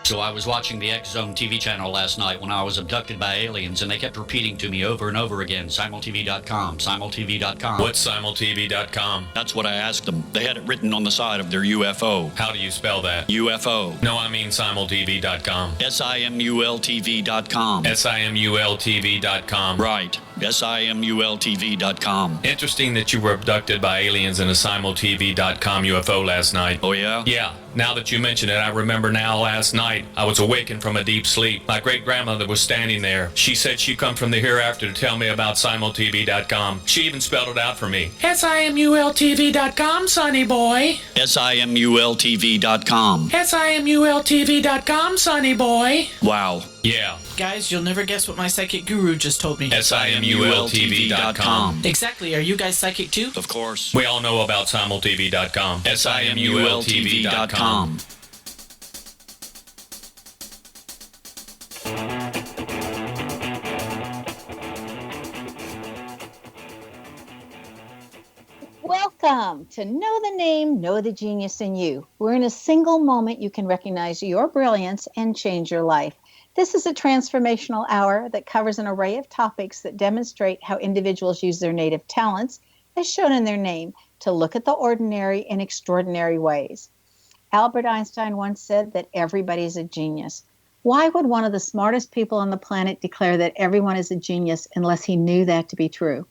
So I was watching the X Zone TV channel last night when I was abducted by aliens, and they kept repeating to me over and over again, simultv.com, simultv.com. What's simultv.com? That's what I asked them. They had it written on the side of their UFO. How do you spell that? UFO. No, I mean simultv.com. simultv.com. simultv.com. Right. simultv.com. Interesting that you were abducted by aliens in a simultv.com UFO last night. Oh, yeah? Yeah. Now that you mention it, I remember now last night I was awakened from a deep sleep. My great-grandmother was standing there. She said she'd come from the hereafter to tell me about simultv.com. She even spelled it out for me. simultv.com, sonny boy. simultv.com. simultv.com, sonny boy. Wow. Yeah. Guys, you'll never guess what my psychic guru just told me. simultv.com. Exactly. Are you guys psychic too? Of course. We all know about simultv.com. simultv.com. Welcome to Know the Name, Know the Genius in You, where in a single moment you can recognize your brilliance and change your life. This is a transformational hour that covers an array of topics that demonstrate how individuals use their native talents, as shown in their name, to look at the ordinary in extraordinary ways. Albert Einstein once said that everybody is a genius. Why would one of the smartest people on the planet declare that everyone is a genius unless he knew that to be true?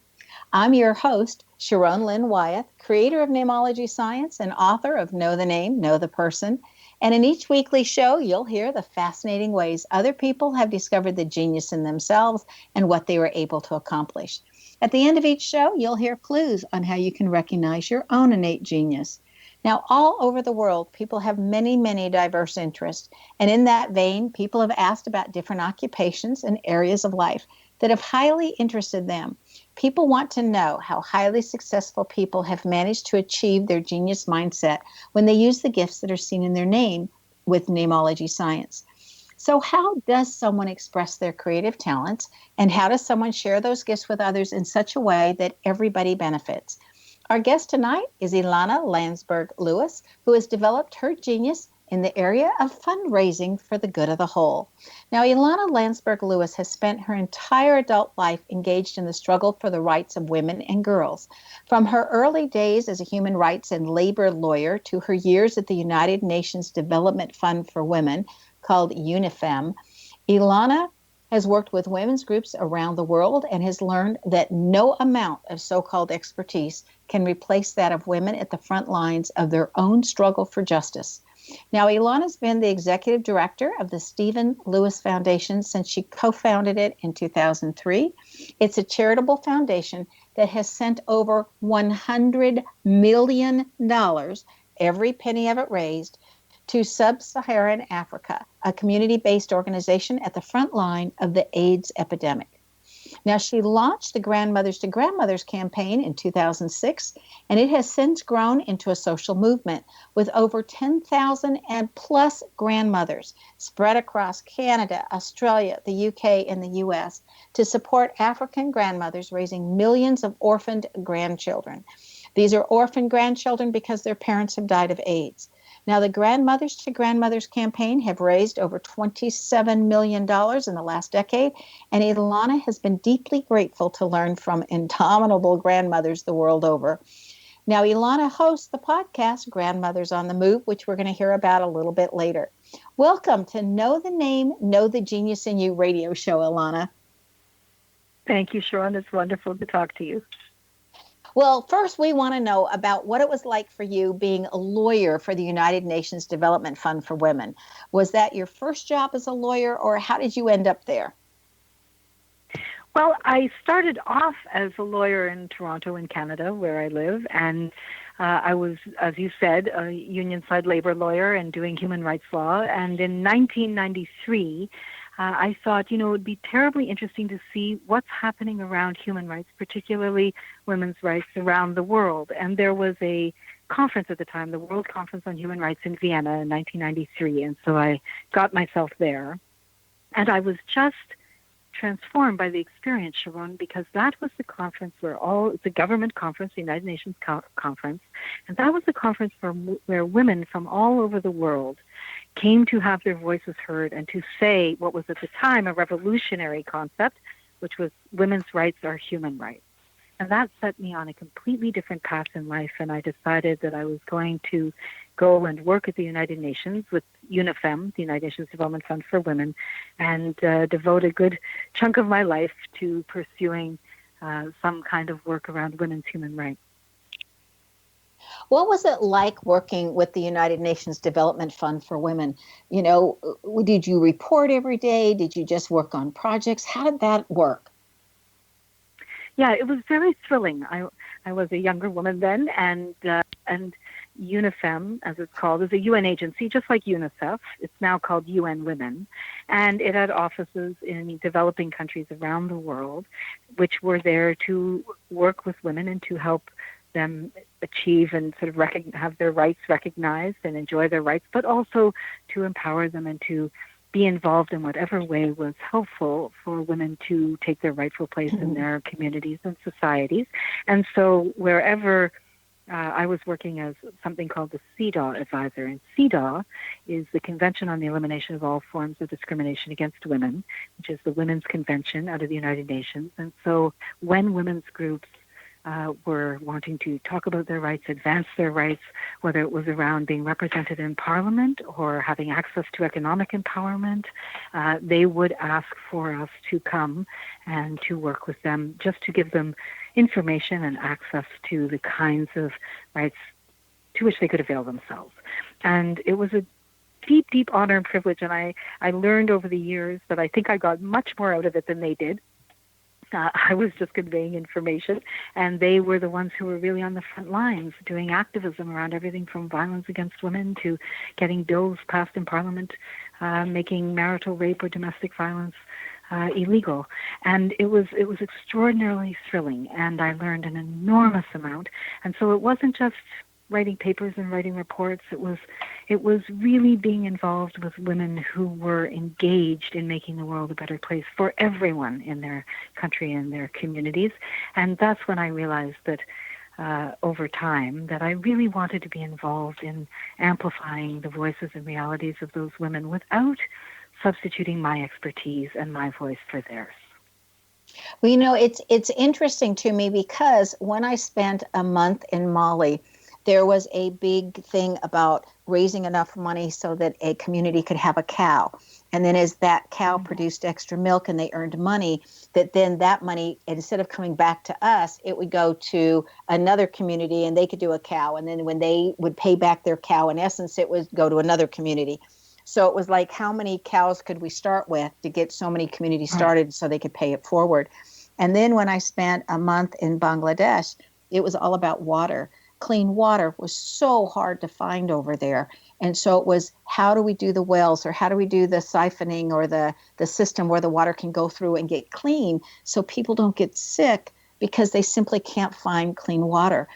I'm your host, Sharon Lynn Wyeth, creator of Namology Science and author of Know the Name, Know the Person. And in each weekly show, you'll hear the fascinating ways other people have discovered the genius in themselves and what they were able to accomplish. At the end of each show, you'll hear clues on how you can recognize your own innate genius. Now, all over the world, people have many, many diverse interests. And in that vein, people have asked about different occupations and areas of life that have highly interested them. People want to know how highly successful people have managed to achieve their genius mindset when they use the gifts that are seen in their name with Namology Science. So how does someone express their creative talents, and how does someone share those gifts with others in such a way that everybody benefits? Our guest tonight is Ilana Landsberg-Lewis, who has developed her genius in the area of fundraising for the good of the whole. Now, Ilana Landsberg-Lewis has spent her entire adult life engaged in the struggle for the rights of women and girls. From her early days as a human rights and labor lawyer to her years at the United Nations Development Fund for Women, called UNIFEM, Ilana has worked with women's groups around the world and has learned that no amount of so-called expertise can replace that of women at the front lines of their own struggle for justice. Now, Ilana's been the executive director of the Stephen Lewis Foundation since she co-founded it in 2003. It's a charitable foundation that has sent over $100 million, every penny of it raised, to sub-Saharan Africa, a community-based organization at the front line of the AIDS epidemic. Now, she launched the Grandmothers to Grandmothers campaign in 2006, and it has since grown into a social movement with over 10,000 and plus grandmothers spread across Canada, Australia, the UK, and the US to support African grandmothers raising millions of orphaned grandchildren. These are orphaned grandchildren because their parents have died of AIDS. Now, the Grandmothers to Grandmothers campaign have raised over $27 million in the last decade, and Ilana has been deeply grateful to learn from indomitable grandmothers the world over. Now, Ilana hosts the podcast Grandmothers on the Move, which we're going to hear about a little bit later. Welcome to Know the Name, Know the Genius in You radio show, Ilana. Thank you, Sharon. It's wonderful to talk to you. Well, first, we want to know about what it was like for you being a lawyer for the United Nations Development Fund for Women. Was that your first job as a lawyer, or how did you end up there? Well, I started off as a lawyer in Toronto, in Canada, where I live, and I was, as you said, a union-side labor lawyer and doing human rights law. And in 1993, I thought, it would be terribly interesting to see what's happening around human rights, particularly women's rights around the world. And there was a conference at the time, the World Conference on Human Rights in Vienna in 1993. And so I got myself there. And I was just transformed by the experience, Sharon, because that was the conference it's a government conference, the United Nations conference, and that was the conference where women from all over the world came to have their voices heard and to say what was at the time a revolutionary concept, which was women's rights are human rights. And that set me on a completely different path in life, and I decided that I was going to go and work at the United Nations with UNIFEM, the United Nations Development Fund for Women, and devote a good chunk of my life to pursuing some kind of work around women's human rights. What was it like working with the United Nations Development Fund for Women? You know, did you report every day? Did you just work on projects? How did that work? Yeah, it was very thrilling. I was a younger woman then, and UNIFEM, as it's called, is a UN agency, just like UNICEF. It's now called UN Women, and it had offices in developing countries around the world, which were there to work with women and to help them achieve and sort of have their rights recognized and enjoy their rights, but also to empower them and to be involved in whatever way was helpful for women to take their rightful place in their communities and societies. And so wherever I was working as something called the CEDAW advisor, and CEDAW is the Convention on the Elimination of All Forms of Discrimination Against Women, which is the Women's Convention out of the United Nations. And so when women's groups were wanting to talk about their rights, advance their rights, whether it was around being represented in Parliament or having access to economic empowerment, they would ask for us to come and to work with them just to give them information and access to the kinds of rights to which they could avail themselves. And it was a deep, deep honor and privilege, and I learned over the years that I think I got much more out of it than they did. I was just conveying information, and they were the ones who were really on the front lines doing activism around everything from violence against women to getting bills passed in Parliament, making marital rape or domestic violence illegal. And it was extraordinarily thrilling, and I learned an enormous amount. And so it wasn't just writing papers and writing reports. It was really being involved with women who were engaged in making the world a better place for everyone in their country and their communities. And that's when I realized that over time that I really wanted to be involved in amplifying the voices and realities of those women without substituting my expertise and my voice for theirs. Well, you know, it's interesting to me because when I spent a month in Mali, there was a big thing about raising enough money so that a community could have a cow. And then as that cow produced extra milk and they earned money, that money, instead of coming back to us, it would go to another community and they could do a cow. And then when they would pay back their cow, in essence, it would go to another community. So it was like, how many cows could we start with to get so many communities started so they could pay it forward? And then when I spent a month in Bangladesh, it was all about water. Clean water was so hard to find over there. And so it was, how do we do the wells, or how do we do the siphoning, or the system where the water can go through and get clean so people don't get sick because they simply can't find clean water.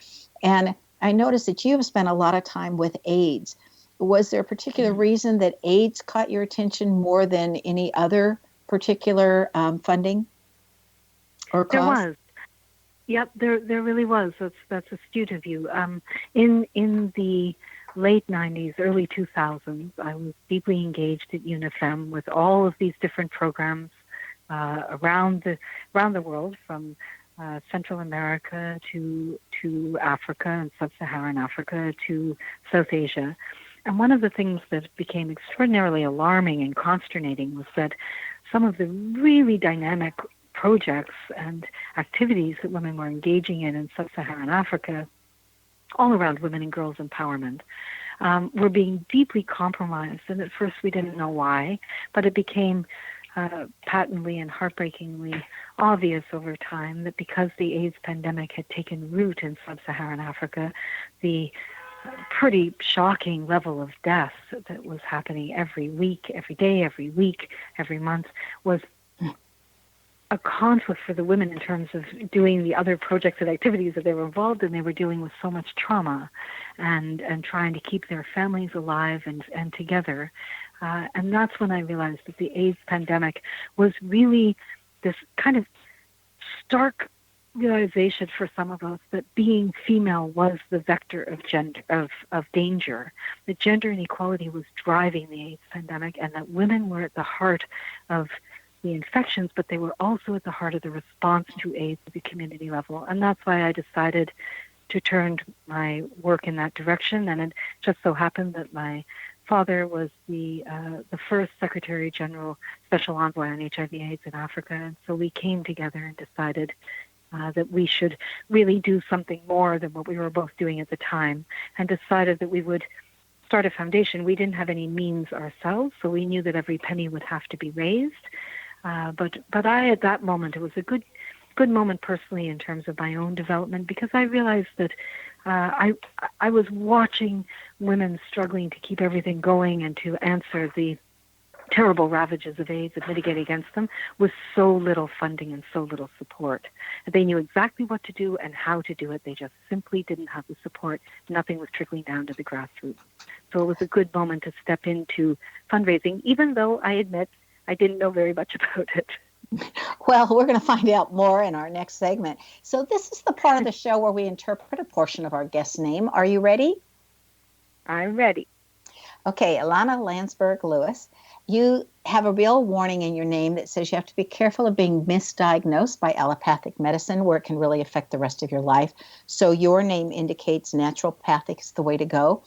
And I noticed that you have spent a lot of time with AIDS. Was there a particular reason that AIDS caught your attention more than any other particular funding or cause? There was. Yep, there really was. That's astute of you. In the late 90s, early 2000s, I was deeply engaged at UNIFEM with all of these different programs around the world, from Central America to Africa and sub-Saharan Africa to South Asia. And one of the things that became extraordinarily alarming and consternating was that some of the really dynamic projects and activities that women were engaging in sub-Saharan Africa, all around women and girls' empowerment, were being deeply compromised. And at first we didn't know why, but it became patently and heartbreakingly obvious over time that because the AIDS pandemic had taken root in sub-Saharan Africa, the pretty shocking level of death that was happening every week, every day, every week, every month was a conflict for the women in terms of doing the other projects and activities that they were involved in. They were dealing with so much trauma and trying to keep their families alive and together. And that's when I realized that the AIDS pandemic was really this kind of stark realization for some of us that being female was the vector of danger, that gender inequality was driving the AIDS pandemic, and that women were at the heart of the infections, but they were also at the heart of the response to AIDS at the community level. And that's why I decided to turn my work in that direction. And it just so happened that my father was the first Secretary General Special Envoy on HIV/AIDS in Africa, and so we came together and decided that we should really do something more than what we were both doing at the time, and decided that we would start a foundation. We didn't have any means ourselves, so we knew that every penny would have to be raised. But I, at that moment, it was a good moment personally in terms of my own development, because I realized that I was watching women struggling to keep everything going and to answer the terrible ravages of AIDS and mitigate against them with so little funding and so little support. They knew exactly what to do and how to do it. They just simply didn't have the support. Nothing was trickling down to the grassroots. So it was a good moment to step into fundraising, even though I admit I didn't know very much about it. Well, we're going to find out more in our next segment. So this is the part of the show where we interpret a portion of our guest's name. Are you ready? I'm ready. Okay, Ilana Landsberg-Lewis, you have a real warning in your name that says you have to be careful of being misdiagnosed by allopathic medicine, where it can really affect the rest of your life. So your name indicates naturopathic is the way to go.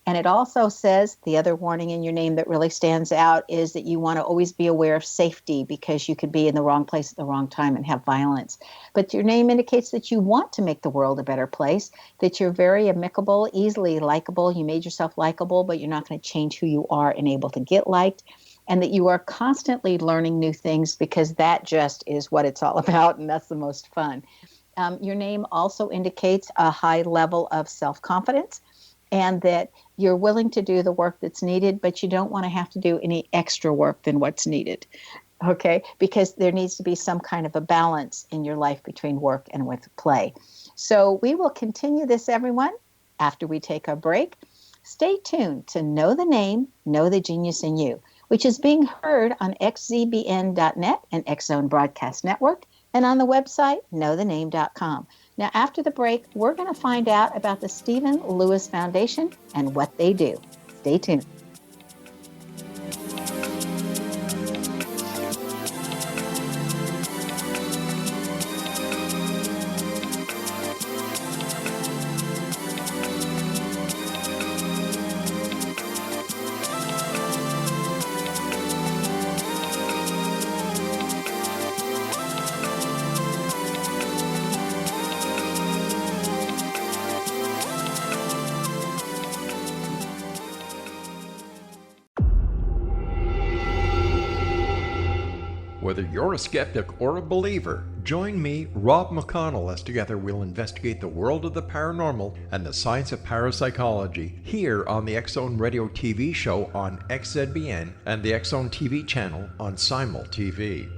And it also says, the other warning in your name that really stands out is that you want to always be aware of safety, because you could be in the wrong place at the wrong time and have violence. But your name indicates that you want to make the world a better place, that you're very amicable, easily likable. You made yourself likable, but you're not going to change who you are and able to get liked. And that you are constantly learning new things, because that just is what it's all about, and that's the most fun. Your name also indicates a high level of self-confidence, and that you're willing to do the work that's needed, but you don't want to have to do any extra work than what's needed, okay? Because there needs to be some kind of a balance in your life between work and with play. So we will continue this, everyone, after we take a break. Stay tuned to Know the Name, Know the Genius in You, which is being heard on xzbn.net and X Zone Broadcast Network, and on the website, knowthename.com. Now, after the break, we're going to find out about the Stephen Lewis Foundation and what they do. Stay tuned. Whether you're a skeptic or a believer, join me, Rob McConnell, as together we'll investigate the world of the paranormal and the science of parapsychology here on the X Zone Radio TV show on XZBN and the X Zone TV channel on Simul TV.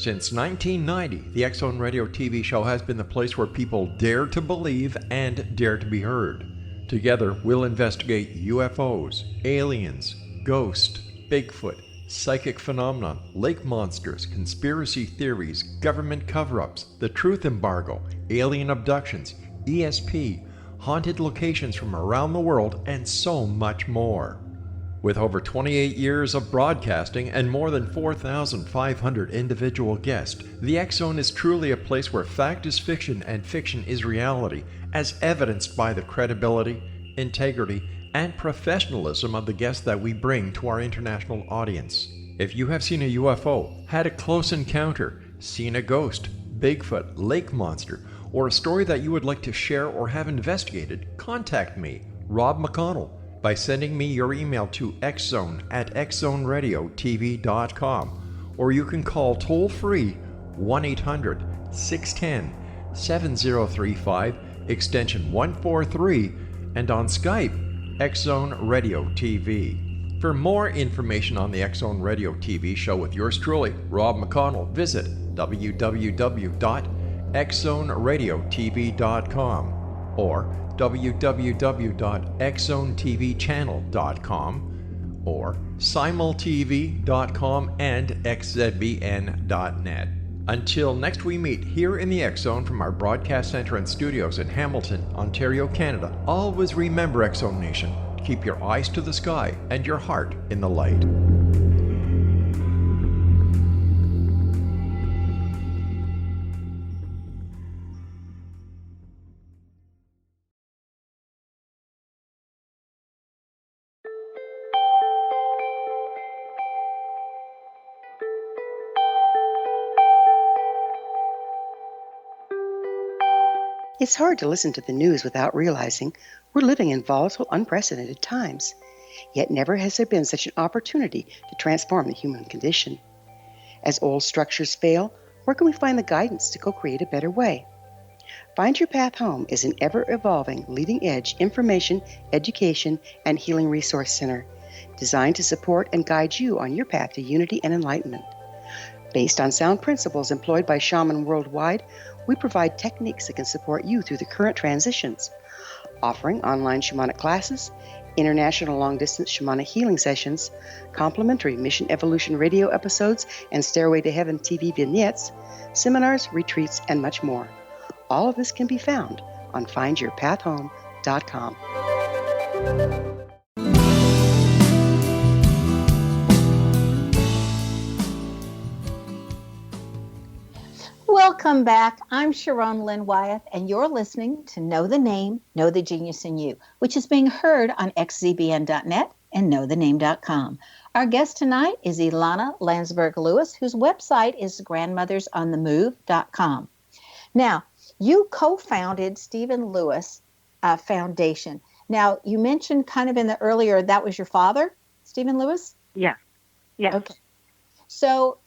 Since 1990, the X Zone Radio TV show has been the place where people dare to believe and dare to be heard. Together, we'll investigate UFOs, aliens, ghosts, Bigfoot, psychic phenomenon, lake monsters, conspiracy theories, government cover-ups, the truth embargo, alien abductions, ESP, haunted locations from around the world, and so much more. With over 28 years of broadcasting and more than 4,500 individual guests, the X Zone is truly a place where fact is fiction and fiction is reality, as evidenced by the credibility, integrity, and professionalism of the guests that we bring to our international audience. If you have seen a UFO, had a close encounter, seen a ghost, Bigfoot, lake monster, or a story that you would like to share or have investigated, contact me, Rob McConnell, by sending me your email to xzone@xzoneradiotv.com, or you can call toll-free 1-800-610-7035, extension 143, and on Skype, X Zone Radio TV. For more information on the X Zone Radio TV show with yours truly, Rob McConnell, visit www.xzoneradiotv.com or www.xzonetvchannel.com or simultv.com and xzbn.net. Until next we meet here in the X Zone from our broadcast center and studios in Hamilton, Ontario, Canada, always remember, X Zone Nation, keep your eyes to the sky and your heart in the light. It's hard to listen to the news without realizing we're living in volatile, unprecedented times. Yet never has there been such an opportunity to transform the human condition. As old structures fail, where can we find the guidance to co-create a better way? Find Your Path Home is an ever-evolving, leading-edge information, education, and healing resource center designed to support and guide you on your path to unity and enlightenment. Based on sound principles employed by shamans worldwide, we provide techniques that can support you through the current transitions, offering online shamanic classes, international long-distance shamanic healing sessions, complimentary Mission Evolution radio episodes and Stairway to Heaven TV vignettes, seminars, retreats, and much more. All of this can be found on findyourpathhome.com. Welcome back. I'm Sharon Lynn Wyeth, and you're listening to Know the Name, Know the Genius in You, which is being heard on xzbn.net and knowthename.com. Our guest tonight is Ilana Landsberg-Lewis, whose website is grandmothersonthemove.com. Now, you co-founded Stephen Lewis Foundation. Now, you mentioned kind of in the earlier, that was your father, Stephen Lewis? Yeah. Yes. Okay. So,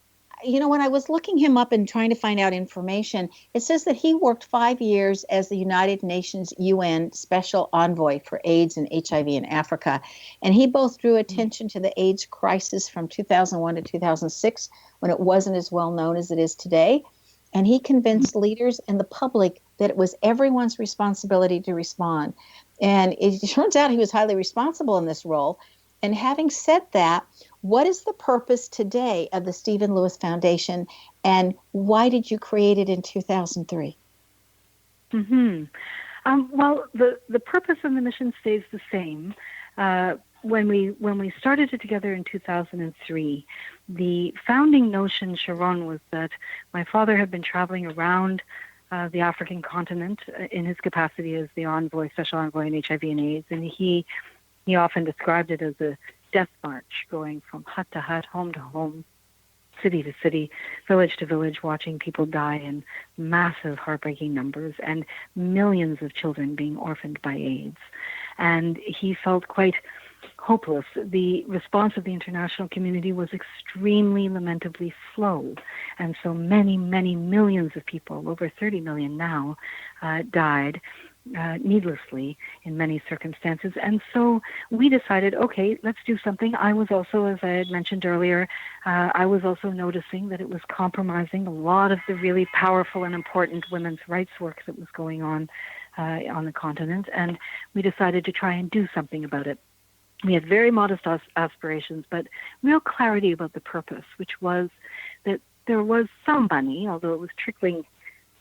when I was looking him up and trying to find out information, it says that he worked 5 years as the United Nations UN Special Envoy for AIDS and HIV in Africa. And he both drew attention to the AIDS crisis from 2001 to 2006, when it wasn't as well known as it is today. And he convinced leaders and the public that it was everyone's responsibility to respond. And it turns out he was highly responsible in this role. And having said that, what is the purpose today of the Stephen Lewis Foundation, and why did you create it in 2003? Well, the purpose and the mission stays the same. When we started it together in 2003, the founding notion, Sharon, was that my father had been traveling around the African continent in his capacity as the special envoy in HIV and AIDS, and he often described it as a death march, going from hut to hut, home to home, city to city, village to village, watching people die in massive, heartbreaking numbers, and millions of children being orphaned by AIDS. And he felt quite hopeless. The response of the international community was extremely lamentably slow. And so many, many millions of people, over 30 million now, died needlessly in many circumstances. And so we decided, okay, let's do something. I was also, as I had mentioned earlier, I was also noticing that it was compromising a lot of the really powerful and important women's rights work that was going on the continent. And we decided to try and do something about it. We had very modest aspirations, but real clarity about the purpose, which was that there was some money, although it was trickling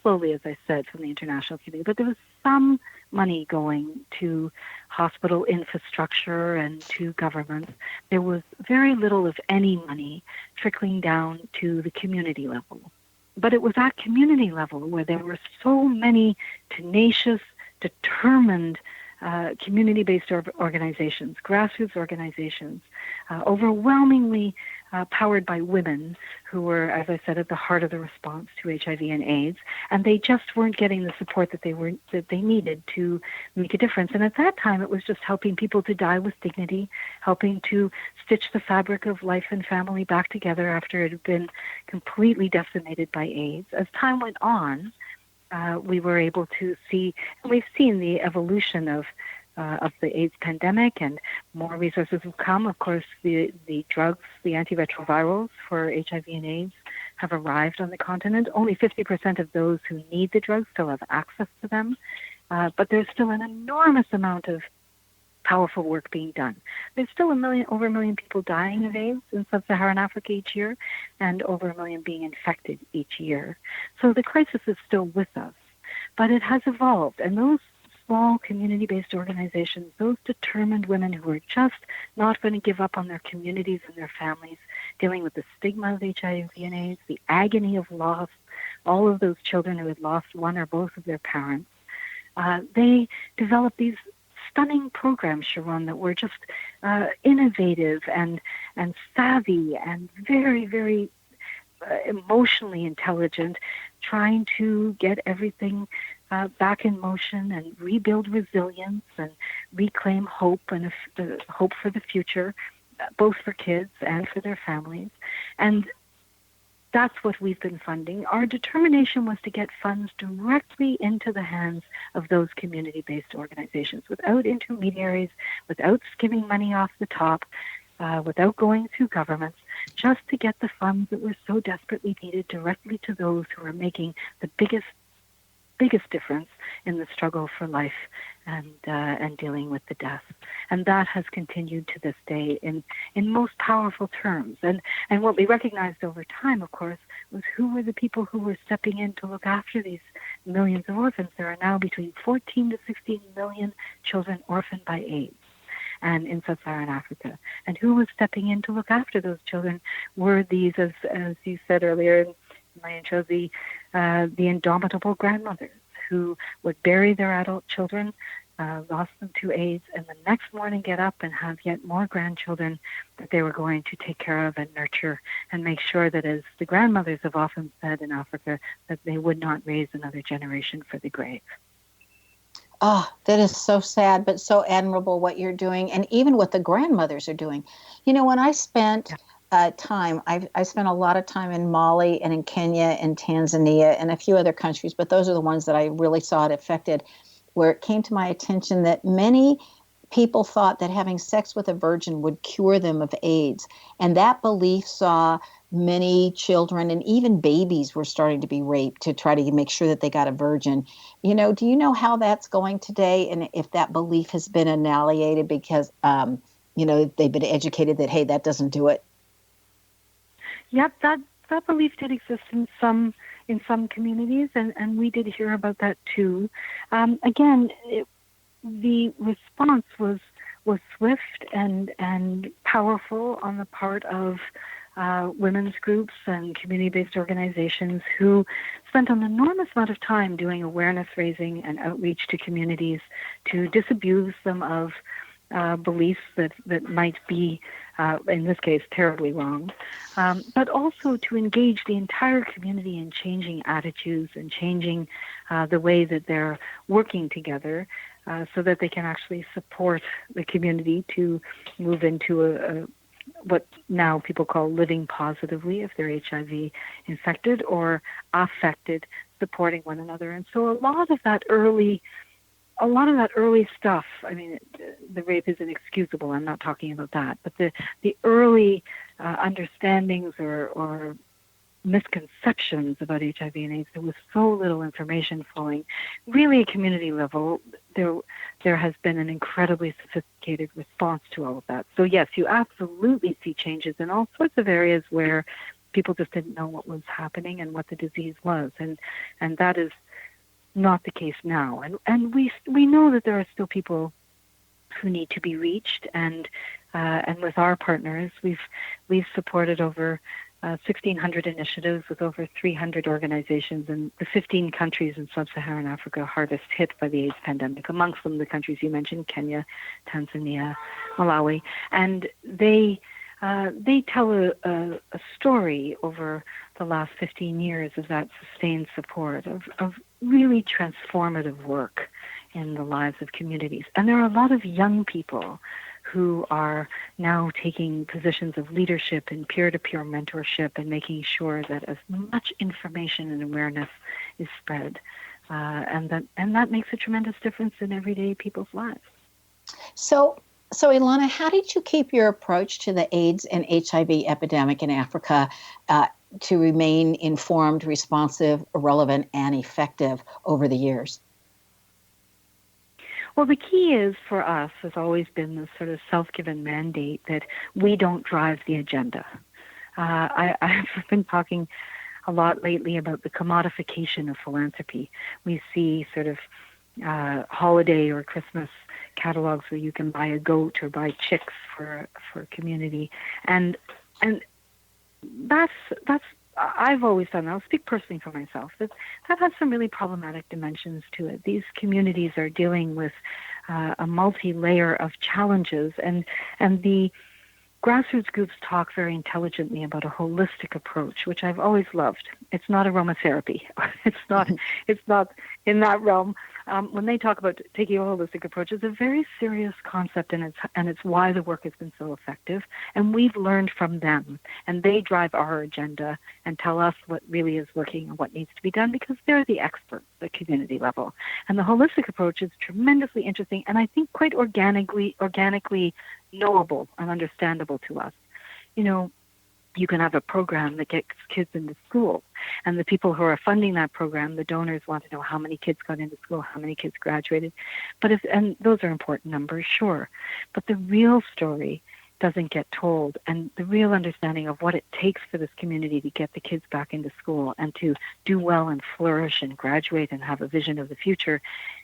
slowly, as I said, from the international community, but there was some money going to hospital infrastructure and to governments. There was very little, if any, money trickling down to the community level. But it was at community level where there were so many tenacious, determined community-based organizations, grassroots organizations, overwhelmingly powered by women who were, as I said, at the heart of the response to HIV and AIDS, and they just weren't getting the support that they needed to make a difference. And at that time, it was just helping people to die with dignity, helping to stitch the fabric of life and family back together after it had been completely decimated by AIDS. As time went on, we were able to see, and we've seen the evolution of the AIDS pandemic, and more resources have come. Of course, the drugs, the antiretrovirals for HIV and AIDS have arrived on the continent. Only 50% of those who need the drugs still have access to them, but there's still an enormous amount of powerful work being done. There's still over a million people dying of AIDS in sub-Saharan Africa each year, and over 1 million being infected each year. So the crisis is still with us, but it has evolved. And those small community-based organizations, those determined women who are just not going to give up on their communities and their families, dealing with the stigma of HIV and AIDS, the agony of loss, all of those children who had lost one or both of their parents, they developed these stunning programs, Sharon, that were just innovative and savvy and very, very emotionally intelligent, trying to get everything back in motion and rebuild resilience and reclaim hope and hope for the future, both for kids and for their families. And that's what we've been funding. Our determination was to get funds directly into the hands of those community-based organizations, without intermediaries, without skimming money off the top, without going through governments, just to get the funds that were so desperately needed directly to those who are making the biggest difference in the struggle for life and dealing with the death. And that has continued to this day in most powerful terms. And what we recognized over time, of course, was who were the people who were stepping in to look after these millions of orphans. There are now between 14 to 16 million children orphaned by AIDS and in sub-Saharan Africa. And who was stepping in to look after those children were these, as you said earlier in my intro, the indomitable grandmothers who would bury their adult children, lost them to AIDS, and the next morning get up and have yet more grandchildren that they were going to take care of and nurture and make sure that, as the grandmothers have often said in Africa, that they would not raise another generation for the grave. Oh, that is so sad, but so admirable what you're doing, and even what the grandmothers are doing. You know, when I spent time, I spent a lot of time in Mali and in Kenya and Tanzania and a few other countries, but those are the ones that I really saw it affected, where it came to my attention that many people thought that having sex with a virgin would cure them of AIDS. And that belief saw many children and even babies were starting to be raped to try to make sure that they got a virgin. You know, do you know how that's going today? And if that belief has been annihilated because, you know, they've been educated that, hey, that doesn't do it? Yep, that belief did exist in some communities, and we did hear about that too. Again, the response was swift and powerful on the part of women's groups and community-based organizations who spent an enormous amount of time doing awareness raising and outreach to communities to disabuse them of beliefs that might be, in this case, terribly wrong, but also to engage the entire community in changing attitudes and changing the way that they're working together so that they can actually support the community to move into what now people call living positively if they're HIV infected or affected, supporting one another. And so a lot of that early stuff, I mean, the rape is inexcusable, I'm not talking about that, but the early understandings or misconceptions about HIV and AIDS, there was so little information flowing. Really, at community level, there has been an incredibly sophisticated response to all of that. So yes, you absolutely see changes in all sorts of areas where people just didn't know what was happening and what the disease was, and that is not the case now. And we know that there are still people who need to be reached, and with our partners, we've supported over 1,600 initiatives with over 300 organizations in the 15 countries in sub-Saharan Africa hardest hit by the AIDS pandemic, amongst them the countries you mentioned, Kenya, Tanzania, Malawi. And they tell a story over the last 15 years of that sustained support, of really transformative work in the lives of communities. And there are a lot of young people who are now taking positions of leadership and peer-to-peer mentorship and making sure that as much information and awareness is spread. And that makes a tremendous difference in everyday people's lives. So Ilana, how did you keep your approach to the AIDS and HIV epidemic in Africa to remain informed, responsive, relevant, and effective over the years? Well, the key is for us has always been this sort of self-given mandate that we don't drive the agenda. I've been talking a lot lately about the commodification of philanthropy. We see sort of holiday or Christmas catalogs where you can buy a goat or buy chicks for a community, and that's I've always done that. I'll speak personally for myself. That has some really problematic dimensions to it. These communities are dealing with a multi-layer of challenges, and the grassroots groups talk very intelligently about a holistic approach, which I've always loved. It's not aromatherapy. It's not in that realm. When they talk about taking a holistic approach, it's a very serious concept, and it's why the work has been so effective. And we've learned from them, and they drive our agenda and tell us what really is working and what needs to be done, because they're the experts at the community level. And the holistic approach is tremendously interesting, and I think quite organically knowable and understandable to us. You know, you can have a program that gets kids into school, and the people who are funding that program, the donors, want to know how many kids got into school, how many kids graduated. And those are important numbers, sure. But the real story doesn't get told, and the real understanding of what it takes for this community to get the kids back into school and to do well and flourish and graduate and have a vision of the future.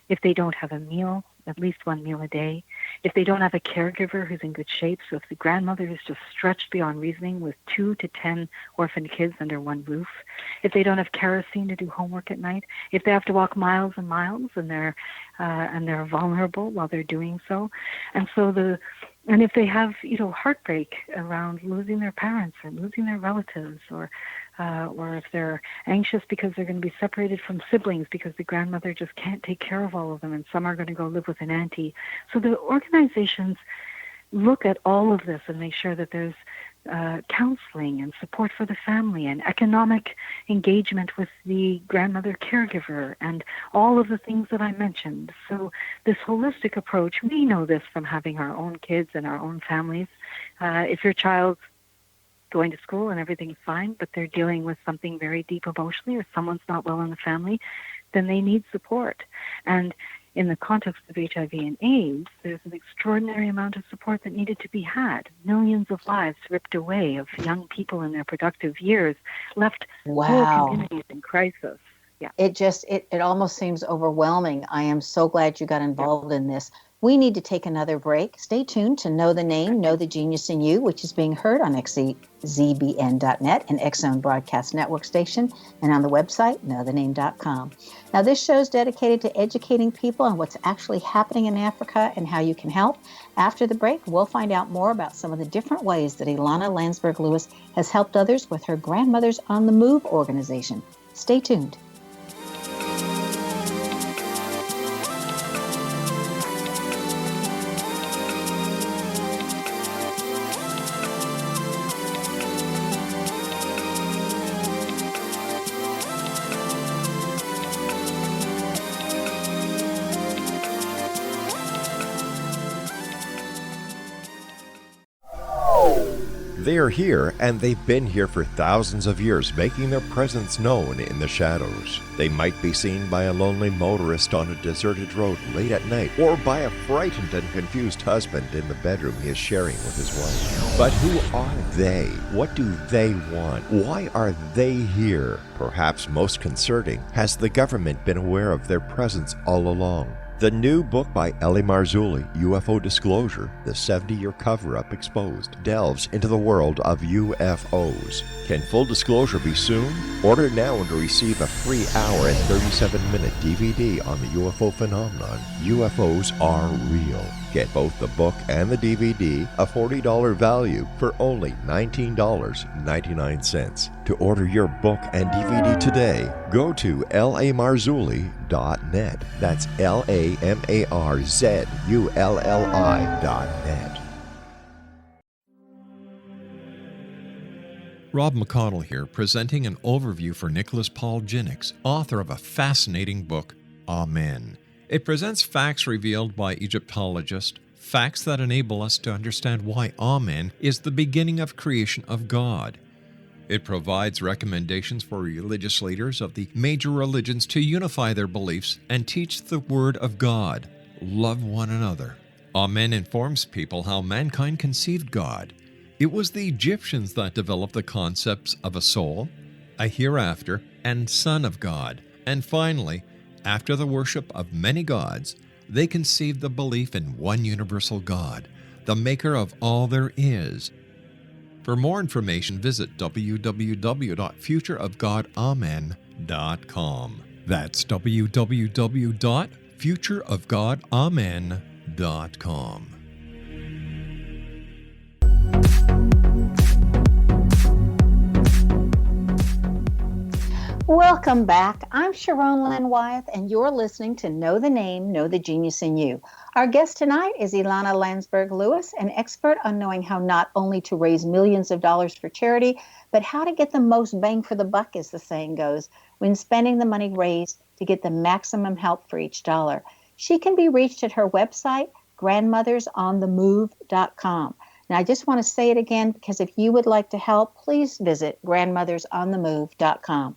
If they don't have a meal, at least one meal a day, if they don't have a caregiver who's in good shape, so if the grandmother is just stretched beyond reasoning with 2 to 10 orphaned kids under one roof, if they don't have kerosene to do homework at night, if they have to walk miles and miles and they're vulnerable while they're doing so, and if they have, heartbreak around losing their parents or losing their relatives, or if they're anxious because they're going to be separated from siblings because the grandmother just can't take care of all of them, and some are going to go live with an auntie. So the organizations look at all of this and make sure that there's counseling and support for the family and economic engagement with the grandmother caregiver and all of the things that I mentioned. So this holistic approach, we know this from having our own kids and our own families. If your child's going to school and everything's fine, but they're dealing with something very deep emotionally, or someone's not well in the family, then they need support. And in the context of HIV and AIDS, there's an extraordinary amount of support that needed to be had. Millions of lives ripped away of young people in their productive years, left whole communities in crisis. Yeah. It almost seems overwhelming. I am so glad you got involved in this. We need to take another break. Stay tuned to Know the Name, Know the Genius in You, which is being heard on xzbn.net, an X-Zone Broadcast Network station, and on the website, knowthename.com. Now, this show is dedicated to educating people on what's actually happening in Africa and how you can help. After the break, we'll find out more about some of the different ways that Ilana Landsberg-Lewis has helped others with her Grandmothers on the Move organization. Stay tuned. They are here, and they've been here for thousands of years, making their presence known in the shadows. They might be seen by a lonely motorist on a deserted road late at night, or by a frightened and confused husband in the bedroom he is sharing with his wife. But who are they? What do they want? Why are they here? Perhaps most concerning, has the government been aware of their presence all along? The new book by Eli Marzulli, UFO Disclosure, the 70-year cover-up exposed, delves into the world of UFOs. Can full disclosure be soon? Order now and receive a free hour and 37-minute DVD on the UFO phenomenon. UFOs are real. Get both the book and the DVD, a $40 value, for only $19.99. To order your book and DVD today, go to lamarzulli.net. That's LAMARZULLI.net. Rob McConnell here, presenting an overview for Nicholas Paul Jennings, author of a fascinating book, Amen. It presents facts revealed by Egyptologists, facts that enable us to understand why Amen is the beginning of creation of God. It provides recommendations for religious leaders of the major religions to unify their beliefs and teach the Word of God. love one another. Amen informs people how mankind conceived God. It was the Egyptians that developed the concepts of a soul, a hereafter, and Son of God. And finally, after the worship of many gods, they conceived the belief in one universal God, the maker of all there is. For more information, visit www.futureofgodamen.com. That's www.futureofgodamen.com. Welcome back. I'm Sharon Lynn Wyeth, and you're listening to Know the Name, Know the Genius in You. Our guest tonight is Ilana Landsberg-Lewis, an expert on knowing how not only to raise millions of dollars for charity, but how to get the most bang for the buck, as the saying goes, when spending the money raised to get the maximum help for each dollar. She can be reached at her website, grandmothersonthemove.com. Now, I just want to say it again, because if you would like to help, please visit grandmothersonthemove.com.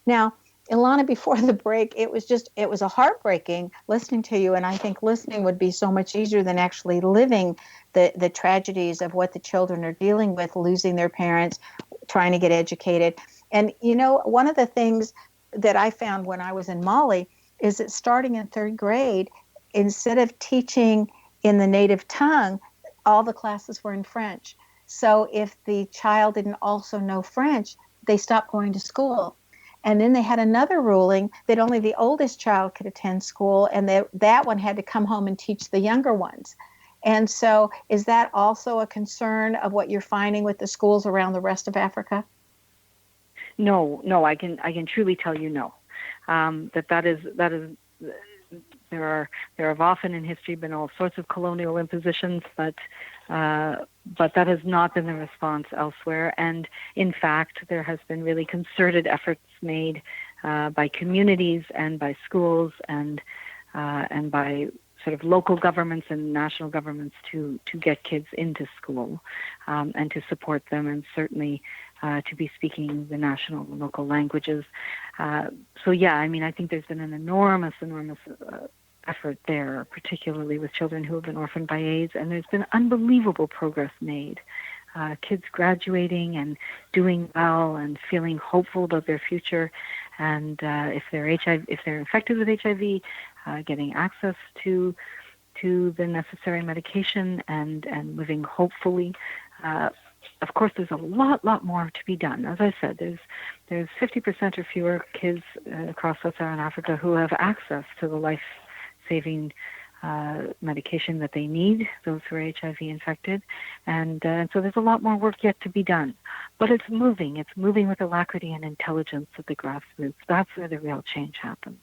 Now, Ilana, before the break, it was a heartbreaking listening to you, and I think listening would be so much easier than actually living the tragedies of what the children are dealing with, losing their parents, trying to get educated. And, you know, one of the things that I found when I was in Mali is that starting in third grade, instead of teaching in the native tongue, all the classes were in French. So if the child didn't also know French, they stopped going to school. And then they had another ruling that only the oldest child could attend school, and that one had to come home and teach the younger ones. And so is that also a concern of what you're finding with the schools around the rest of Africa? No, I can truly tell you no. That is there have often in history been all sorts of colonial impositions, but that has not been the response elsewhere. And in fact, there has been really concerted efforts made by communities and by schools and by sort of local governments and national governments to get kids into school and to support them, and certainly to be speaking the national and local languages. So yeah, I mean, I think there's been an enormous effort there, particularly with children who have been orphaned by AIDS, and there's been unbelievable progress made. Kids graduating and doing well and feeling hopeful about their future, and if they're infected with HIV, getting access to the necessary medication and living hopefully. Of course, there's a lot more to be done. As I said, there's 50% or fewer kids across sub-Saharan Africa who have access to the life-saving medication that they need, those who are HIV infected. And so there's a lot more work yet to be done. But it's moving. It's moving with alacrity and intelligence at the grassroots. That's where the real change happens.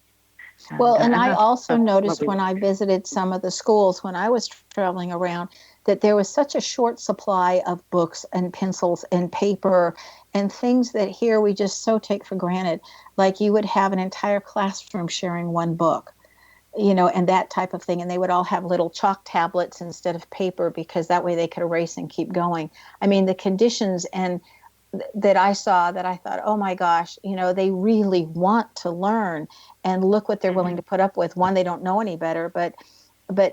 And I also noticed when I visited some of the schools when I was traveling around that there was such a short supply of books and pencils and paper and things that here we just so take for granted. Like you would have an entire classroom sharing one book, you know, and that type of thing. And they would all have little chalk tablets instead of paper because that way they could erase and keep going. I mean, the conditions that I saw that I thought, oh my gosh, you know, they really want to learn and look what they're willing to put up with. One, they don't know any better, but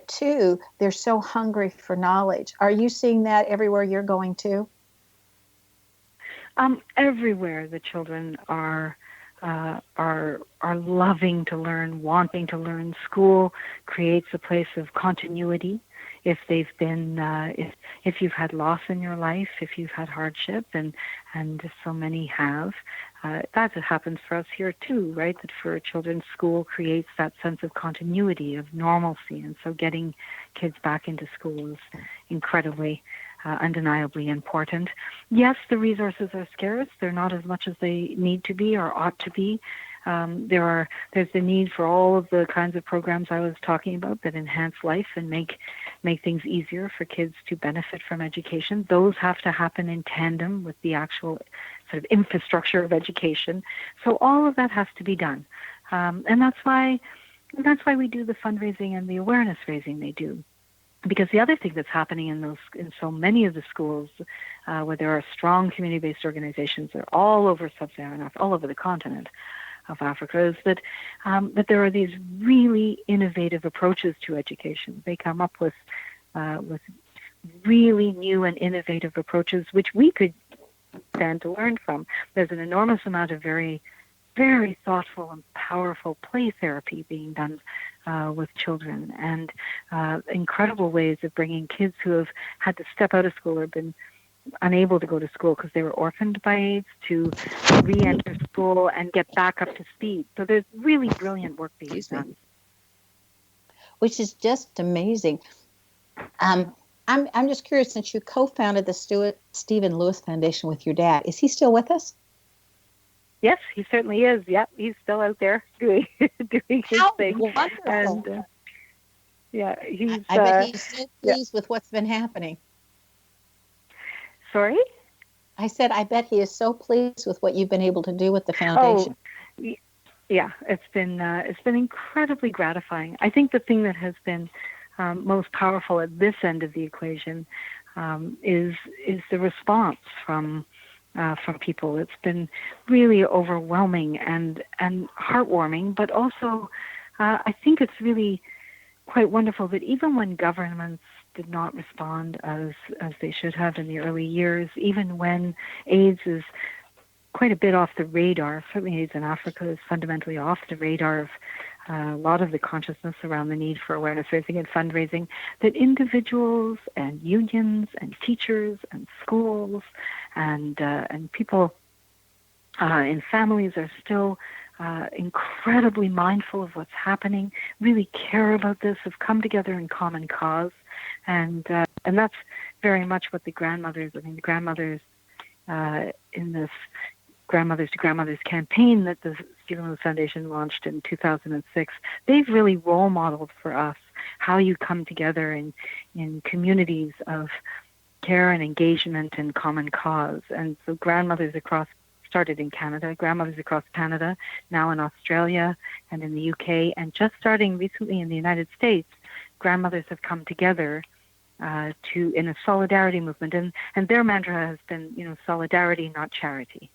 two, they're so hungry for knowledge. Are you seeing that everywhere you're going to? Everywhere the children are loving to learn, wanting to learn. School creates a place of continuity. If they've been, if you've had loss in your life, if you've had hardship, and so many have, that happens for us here too, right? That for children, school creates that sense of continuity, of normalcy, and so getting kids back into school is incredibly, undeniably important. Yes, the resources are scarce; they're not as much as they need to be or ought to be. There's the need for all of the kinds of programs I was talking about that enhance life and make things easier for kids to benefit from education. Those have to happen in tandem with the actual sort of infrastructure of education. So all of that has to be done, and that's why we do the fundraising and the awareness raising they do. Because the other thing that's happening in so many of the schools, where there are strong community-based organizations, they're all over sub-Saharan Africa, all over the continent. Africa is that that there are these really innovative approaches to education. They come up with really new and innovative approaches which we could stand to learn from. There's an enormous amount of very, very thoughtful and powerful play therapy being done with children, and incredible ways of bringing kids who have had to step out of school or been unable to go to school because they were orphaned by AIDS to re-enter school and get back up to speed. So there's really brilliant work being done. Which is just amazing. I'm just curious, since you co-founded the Stephen Lewis Foundation with your dad, is he still with us? Yes, he certainly is. Yep, he's still out there doing his thing. Wonderful. And he's. I bet he's so pleased with what's been happening. Sorry? I said, I bet he is so pleased with what you've been able to do with the foundation. Oh, yeah, it's been incredibly gratifying. I think the thing that has been most powerful at this end of the equation is the response from people. It's been really overwhelming and heartwarming, but also I think it's really quite wonderful that even when governments did not respond as they should have in the early years, even when AIDS is quite a bit off the radar, certainly AIDS in Africa is fundamentally off the radar of a lot of the consciousness around the need for awareness raising and fundraising, that individuals and unions and teachers and schools and people in families are still incredibly mindful of what's happening, really care about this, have come together in common cause, and that's very much what the grandmothers in this Grandmothers to Grandmothers campaign that the Stephen Lewis Foundation launched in 2006, they've really role modeled for us how you come together in communities of care and engagement and common cause. And so started in Canada, Grandmothers across Canada, now in Australia and in the UK, and just starting recently in the United States, grandmothers have come together in a solidarity movement. And their mantra has been, solidarity, not charity.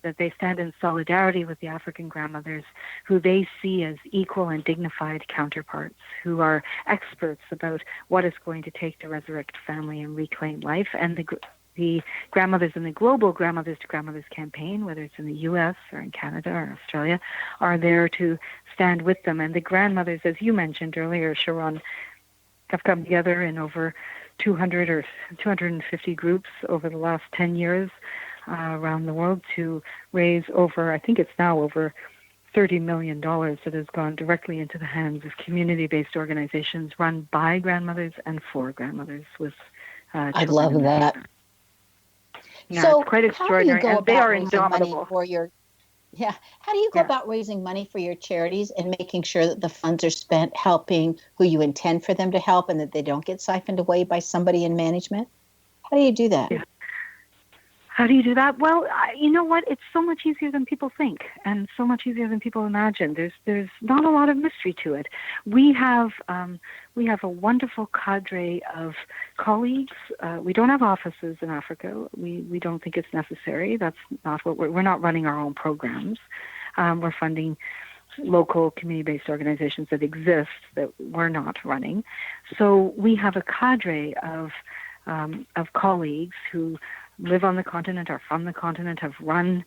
That they stand in solidarity with the African grandmothers who they see as equal and dignified counterparts, who are experts about what it's going to take to resurrect family and reclaim life. And the grandmothers in the global Grandmothers to Grandmothers campaign, whether it's in the U.S. or in Canada or Australia, are there to stand with them. And the grandmothers, as you mentioned earlier, Sharon, have come together in over 200 or 250 groups over the last 10 years around the world to raise I think it's now over $30 million that has gone directly into the hands of community-based organizations run by grandmothers and for grandmothers with I love that. Yeah, so it's quite extraordinary, and they are indomitable. How do you go about raising money for your charities and making sure that the funds are spent helping who you intend for them to help and that they don't get siphoned away by somebody in management? How do you do that? Yeah. How do you do that? Well, you know what? It's so much easier than people think, and so much easier than people imagine. There's not a lot of mystery to it. We have a wonderful cadre of colleagues. We don't have offices in Africa. We don't think it's necessary. That's not what we're not running our own programs. We're funding local community-based organizations that exist that we're not running. So we have a cadre of colleagues who live on the continent, are from the continent, have run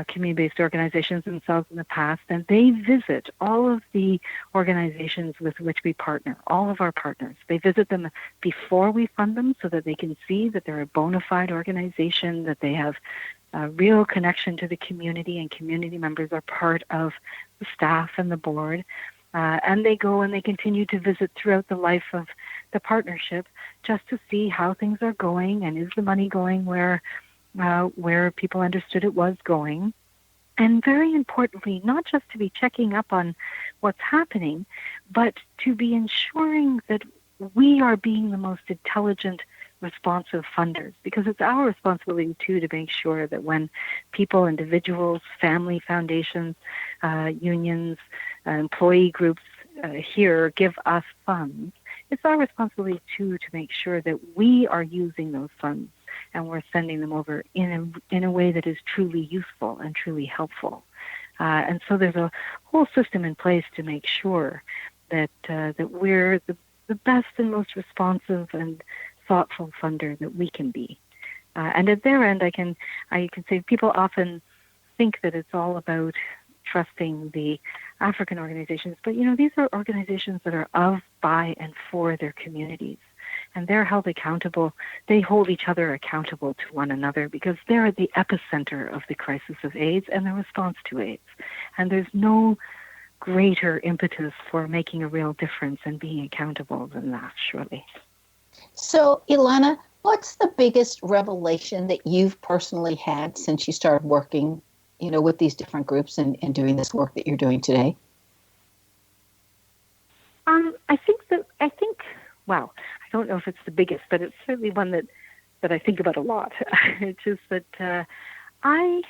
community-based organizations themselves in the past, and they visit all of the organizations with which we partner, all of our partners. They visit them before we fund them so that they can see that they're a bona fide organization, that they have a real connection to the community, and community members are part of the staff and the board. And they go and they continue to visit throughout the life of the partnership just to see how things are going and is the money going where people understood it was going. And very importantly, not just to be checking up on what's happening, but to be ensuring that we are being the most intelligent, responsive funders, because it's our responsibility too to make sure that when people, individuals, family foundations, unions, employee groups here give us funds, it's our responsibility too to make sure that we are using those funds and we're sending them over in a way that is truly useful and truly helpful. And so there's a whole system in place to make sure that we're the best and most responsive and thoughtful funder that we can be. And at their end, I can say people often think that it's all about trusting the African organizations, but these are organizations that are of, by, and for their communities. And they're held accountable. They hold each other accountable to one another because they're at the epicenter of the crisis of AIDS and the response to AIDS. And there's no greater impetus for making a real difference and being accountable than that, surely. So, Ilana, what's the biggest revelation that you've personally had since you started working, with these different groups and doing this work that you're doing today? I don't know if it's the biggest, but it's certainly one that I think about a lot. It's just that I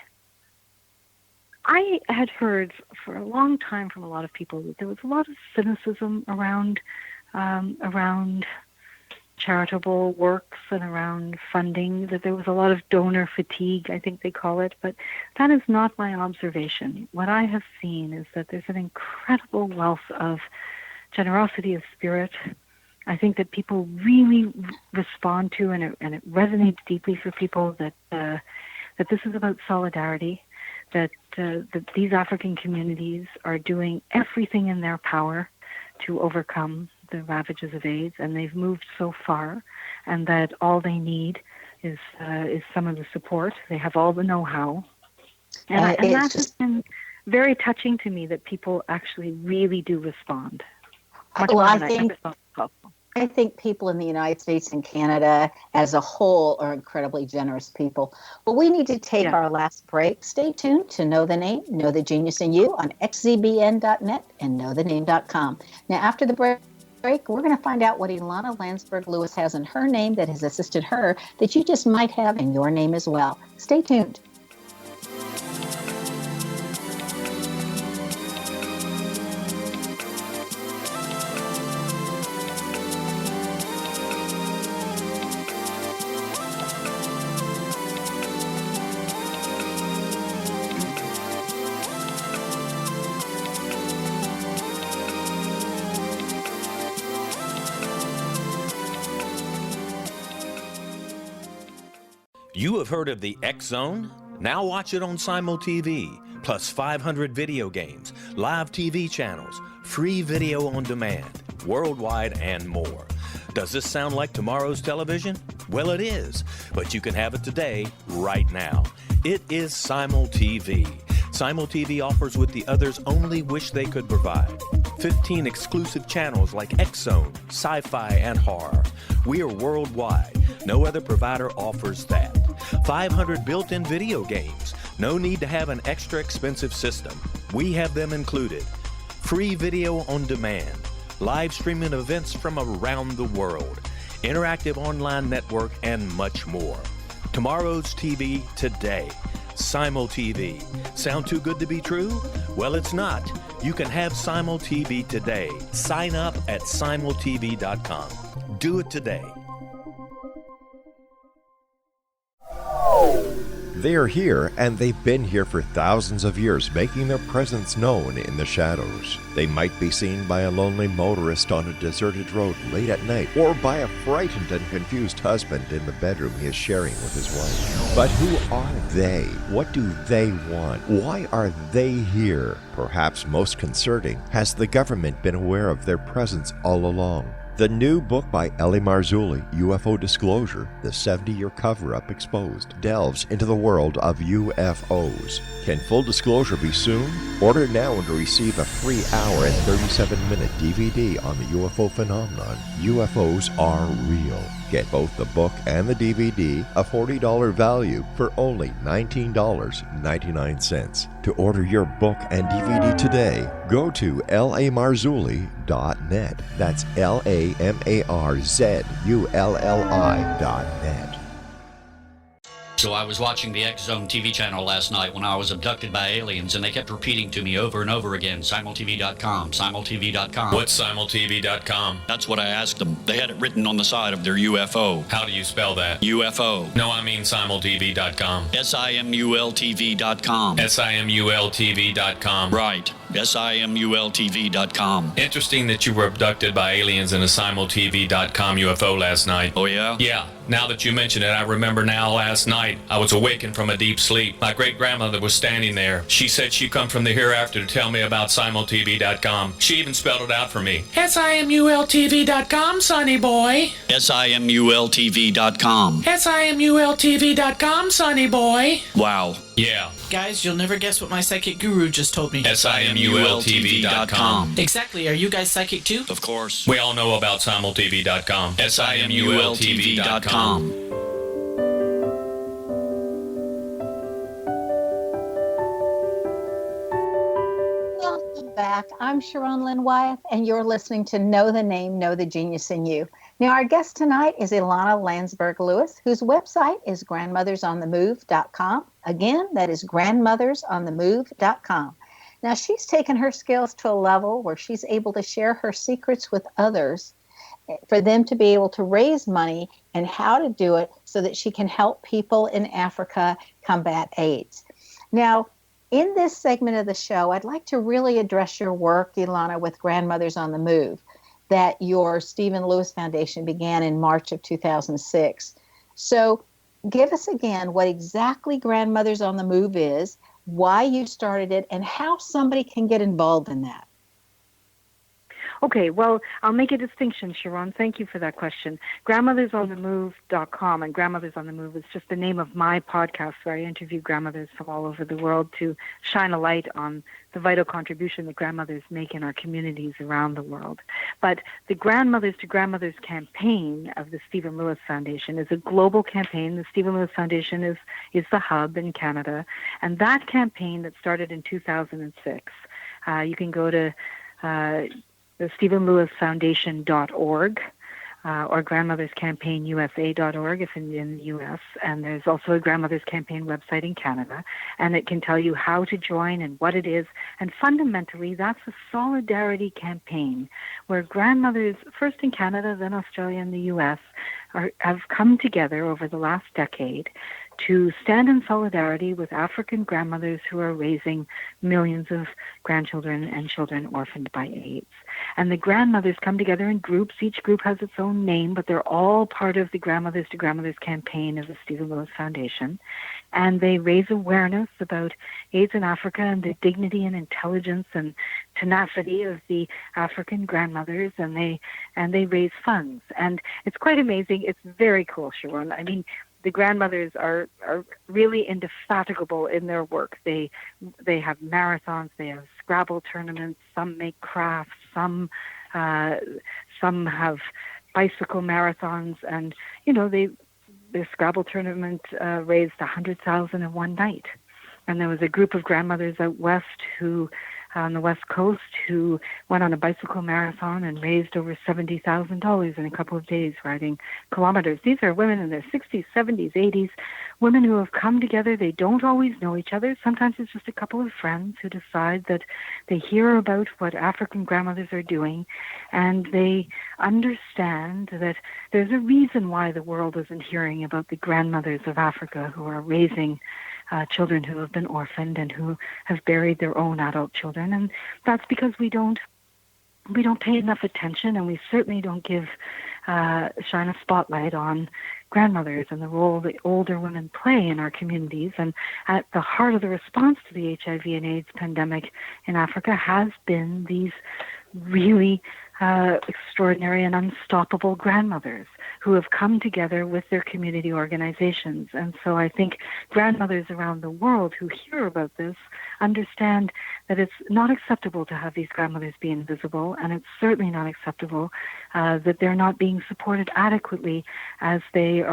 had heard for a long time from a lot of people that there was a lot of cynicism around charitable works and around funding, that there was a lot of donor fatigue, I think they call it, but that is not my observation. What I have seen is that there's an incredible wealth of generosity of spirit. I think that people really respond to, and it resonates deeply for people that this is about solidarity, that these African communities are doing everything in their power to overcome the ravages of AIDS, and they've moved so far, and that all they need is some of the support. They have all the know-how, and that has been very touching to me, that people actually really do respond. I think people in the United States and Canada as a whole are incredibly generous people. Well, we need to take our last break. Stay tuned to Know the Name, Know the Genius in You on xzbn.net and knowthename.com. Now, after the break, we're going to find out what Ilana Landsberg-Lewis has in her name that has assisted her that you just might have in your name as well. Stay tuned. You have heard of the X Zone? Now watch it on Simul TV, plus 500 video games, live TV channels, free video on demand, worldwide, and more. Does this sound like tomorrow's television? Well, it is, but you can have it today, right now. It is Simul TV. Simul TV offers what the others only wish they could provide. 15 exclusive channels like X Zone, sci-fi, and horror. We are worldwide. No other provider offers that. 500 built-in video games. No need to have an extra expensive system. We have them included. Free video on demand. Live streaming events from around the world. Interactive online network, and much more. Tomorrow's TV today. Simul TV. Sound too good to be true? Well, it's not. You can have Simul TV today. Sign up at simultv.com. Do it today. They are here, and they've been here for thousands of years, making their presence known in the shadows. They might be seen by a lonely motorist on a deserted road late at night, or by a frightened and confused husband in the bedroom he is sharing with his wife. But who are they? What do they want? Why are they here? Perhaps most concerning, has the government been aware of their presence all along? The new book by Elie Marzulli, UFO Disclosure, the 70-year cover-up exposed, delves into the world of UFOs. Can full disclosure be soon? Order now and receive a free hour and 37-minute DVD on the UFO phenomenon. UFOs are real. Get both the book and the DVD, a $40 value, for only $19.99. To order your book and DVD today, go to lamarzulli.net. That's LAMARZULLI.net. So I was watching the X Zone TV channel last night when I was abducted by aliens, and they kept repeating to me over and over again, simultv.com, simultv.com. What's simultv.com? That's what I asked them. They had it written on the side of their UFO. How do you spell that? UFO. No, I mean simultv.com. simultv.com. simultv.com. Right. simultv.com. Interesting that you were abducted by aliens in a simultv.com UFO last night. Oh, yeah? Yeah. Now that you mention it, I remember now last night I was awakened from a deep sleep. My great-grandmother was standing there. She said she'd come from the hereafter to tell me about simultv.com. She even spelled it out for me. simultv.com, sonny boy. simultv.com. simultv.com, sonny boy. Wow. Yeah. Guys, you'll never guess what my psychic guru just told me. simultv.com. Exactly. Are you guys psychic too? Of course. We all know about simultv.com. simultv.com. Welcome back. I'm Sharon Lynn Wyeth, and you're listening to Know the Name, Know the Genius in You. Now, our guest tonight is Ilana Landsberg-Lewis, whose website is grandmothersonthemove.com. Again, that is grandmothersonthemove.com. Now, she's taken her skills to a level where she's able to share her secrets with others for them to be able to raise money and how to do it so that she can help people in Africa combat AIDS. Now, in this segment of the show, I'd like to really address your work, Ilana, with Grandmothers on the Move, that your Stephen Lewis Foundation began in March of 2006. So give us again what exactly Grandmothers on the Move is, why you started it, and how somebody can get involved in that. Okay, well, I'll make a distinction, Sharon. Thank you for that question. Grandmothersonthemove.com, and Grandmothers on the Move is just the name of my podcast where I interview grandmothers from all over the world to shine a light on the vital contribution that grandmothers make in our communities around the world. But the Grandmothers to Grandmothers campaign of the Stephen Lewis Foundation is a global campaign. The Stephen Lewis Foundation is the hub in Canada, and that campaign that started in 2006, you can go to the StephenLewisFoundation.org or GrandmothersCampaignUSA.org if in the U.S. And there's also a Grandmothers Campaign website in Canada, and it can tell you how to join and what it is. And fundamentally, that's a solidarity campaign where grandmothers, first in Canada, then Australia and the U.S., have come together over the last decade to stand in solidarity with African grandmothers who are raising millions of grandchildren and children orphaned by AIDS. And the grandmothers come together in groups. Each group has its own name, but they're all part of the Grandmothers to Grandmothers campaign of the Stephen Lewis Foundation. And they raise awareness about AIDS in Africa and the dignity and intelligence and tenacity of the African grandmothers, and they raise funds. And it's quite amazing. It's very cool, Sharon. I mean, the grandmothers are really indefatigable in their work. They have marathons, they have Scrabble tournaments, some make crafts, some have bicycle marathons, and the Scrabble tournament raised $100,000 in one night. And there was a group of grandmothers out west on the West Coast who went on a bicycle marathon and raised over $70,000 in a couple of days riding kilometers. These are women in their 60s, 70s, 80s, women who have come together. They don't always know each other. Sometimes it's just a couple of friends who decide that they hear about what African grandmothers are doing, and they understand that there's a reason why the world isn't hearing about the grandmothers of Africa who are raising children who have been orphaned and who have buried their own adult children. And that's because we don't pay enough attention, and we certainly don't shine a spotlight on grandmothers and the role that older women play in our communities. And at the heart of the response to the HIV and AIDS pandemic in Africa has been these really extraordinary and unstoppable grandmothers who have come together with their community organizations. And so I think grandmothers around the world who hear about this understand that it's not acceptable to have these grandmothers be invisible, and it's certainly not acceptable that they're not being supported adequately as we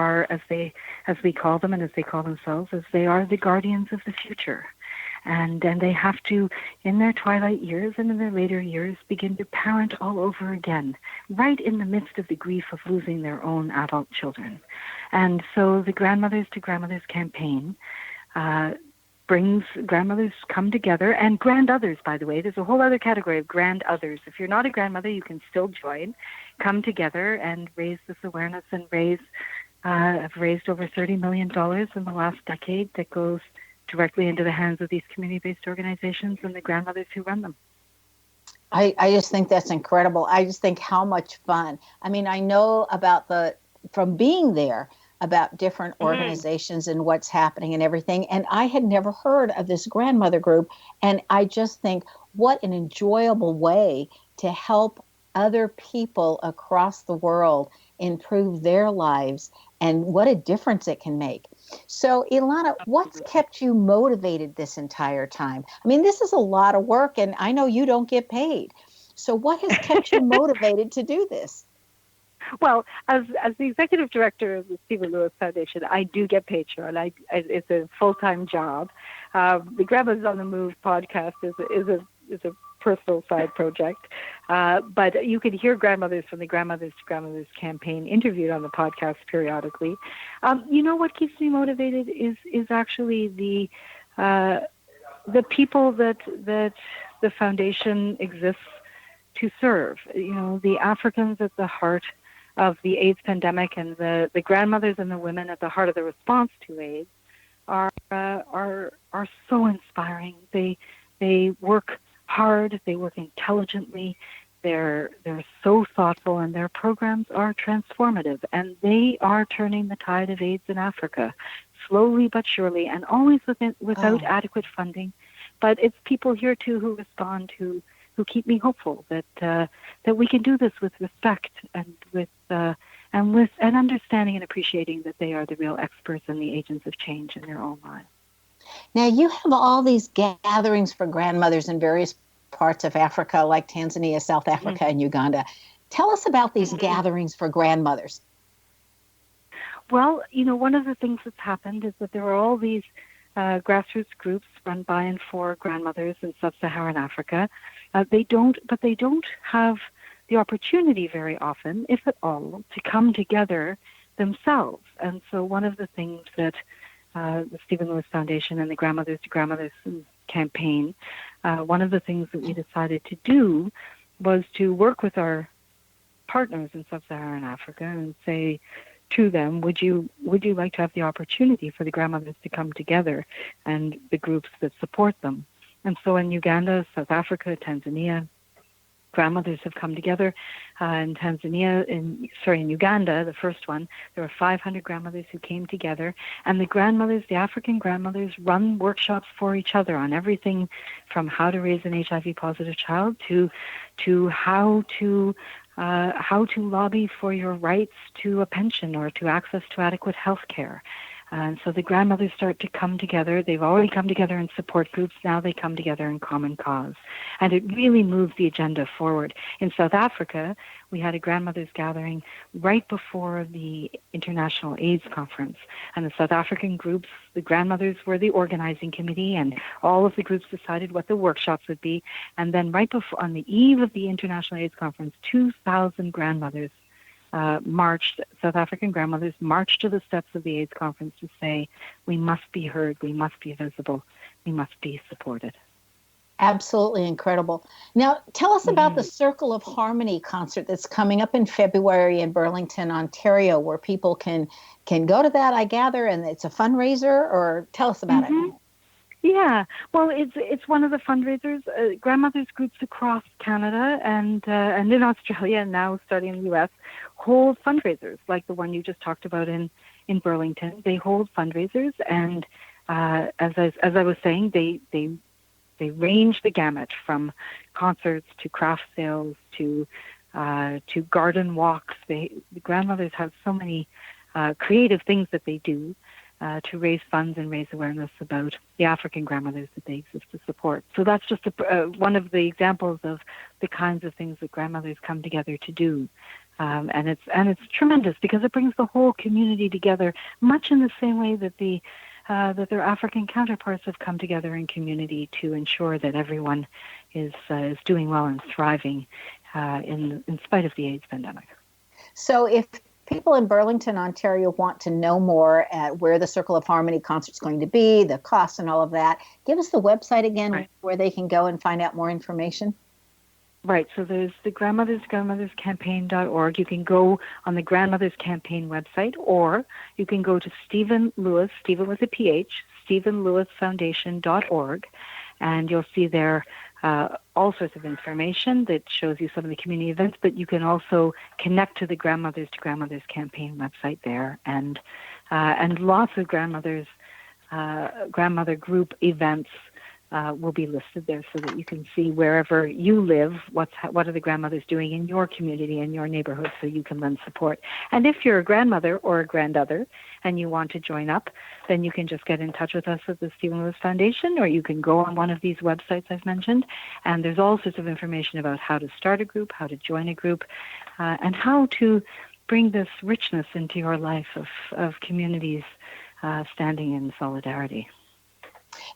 call them and as they call themselves, as they are the guardians of the future. And then they have to, in their twilight years and in their later years, begin to parent all over again, right in the midst of the grief of losing their own adult children. And so the Grandmothers to Grandmothers campaign brings grandmothers come together, and grand-others, by the way. There's a whole other category of grand-others. If you're not a grandmother, you can still join, come together and raise this awareness and have raised over $30 million in the last decade that goes directly into the hands of these community-based organizations and the grandmothers who run them. I just think that's incredible. I just think how much fun. I mean, I know from being there, about different organizations and what's happening and everything. And I had never heard of this grandmother group. And I just think what an enjoyable way to help other people across the world improve their lives and what a difference it can make. So, Ilana, what's kept you motivated this entire time? I mean, this is a lot of work, and I know you don't get paid. So what has kept you motivated to do this? Well, as the executive director of the Stephen Lewis Foundation, I do get paid, Sharon. It's a full-time job. The Grandmas on the Move podcast is a personal side project. But you can hear grandmothers from the Grandmothers to Grandmothers campaign interviewed on the podcast periodically. You know what keeps me motivated is actually the people that the foundation exists to serve. You know, the Africans at the heart of the AIDS pandemic and the grandmothers and the women at the heart of the response to AIDS are so inspiring. They work hard, they work intelligently, they're so thoughtful, and their programs are transformative, and they are turning the tide of AIDS in Africa, slowly but surely, and always without adequate funding. But it's people here too who respond, who keep me hopeful that we can do this with respect and with an understanding and appreciating that they are the real experts and the agents of change in their own lives. Now, you have all these gatherings for grandmothers in various parts of Africa, like Tanzania, South Africa, and Uganda. Tell us about these gatherings for grandmothers. Well, you know, one of the things that's happened is that there are all these grassroots groups run by and for grandmothers in sub-Saharan Africa. They don't have the opportunity very often, if at all, to come together themselves. And so one of the things that the Stephen Lewis Foundation and the Grandmothers to Grandmothers campaign, one of the things that we decided to do was to work with our partners in sub-Saharan Africa and say to them, would you like to have the opportunity for the grandmothers to come together and the groups that support them? And so in Uganda, South Africa, Tanzania, grandmothers have come together. In Uganda, the first one, there were 500 grandmothers who came together, and the African grandmothers, run workshops for each other on everything from how to raise an HIV-positive child to how to lobby for your rights to a pension or to access to adequate health care. And so the grandmothers start to come together. They've already come together in support groups. Now they come together in common cause. And it really moves the agenda forward. In South Africa, we had a grandmothers gathering right before the International AIDS Conference. And the South African groups, the grandmothers were the organizing committee, and all of the groups decided what the workshops would be. And then right before, on the eve of the International AIDS Conference, 2,000 grandmothers South African grandmothers marched to the steps of the AIDS conference to say, we must be heard, we must be visible, we must be supported. Absolutely incredible. Now, tell us about the Circle of Harmony concert that's coming up in February in Burlington, Ontario, where people can go to that, I gather, and it's a fundraiser, or tell us about it. Yeah, well, it's one of the fundraisers. Grandmothers groups across Canada and in Australia, and now starting in the U.S., hold fundraisers like the one you just talked about in Burlington. They hold fundraisers, and as I was saying, they range the gamut from concerts to craft sales to garden walks. The grandmothers have so many creative things that they do to raise funds and raise awareness about the African grandmothers that they exist to support. So that's just one of the examples of the kinds of things that grandmothers come together to do. And it's tremendous because it brings the whole community together, much in the same way that the that their African counterparts have come together in community to ensure that everyone is doing well and thriving in spite of the AIDS pandemic. So if people in Burlington, Ontario want to know more at where the Circle of Harmony concert's going to be, the costs and all of that, give us the website again where they can go and find out more information. Right, so there's the grandmotherscampaign.org. You can go on the Grandmothers Campaign website, or you can go to Stephen Lewis, Stephen with a PH, StephenLewisFoundation.org, and you'll see there all sorts of information that shows you some of the community events, but you can also connect to the Grandmothers Campaign website there, and lots of grandmother group events will be listed there so that you can see wherever you live, what are the grandmothers doing in your community, in your neighborhood, so you can lend support. And if you're a grandmother or a grandother and you want to join up, then you can just get in touch with us at the Stephen Lewis Foundation, or you can go on one of these websites I've mentioned, and there's all sorts of information about how to start a group, how to join a group, and how to bring this richness into your life of communities standing in solidarity.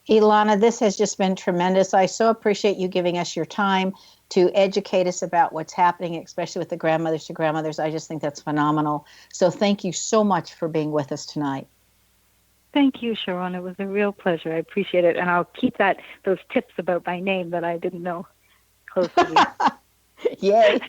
Ilana, this has just been tremendous. I so appreciate you giving us your time to educate us about what's happening, especially with the Grandmothers to Grandmothers. I just think that's phenomenal. So thank you so much for being with us tonight. Thank you, Sharon. It was a real pleasure. I appreciate it. And I'll keep those tips about my name that I didn't know close to me. Yay.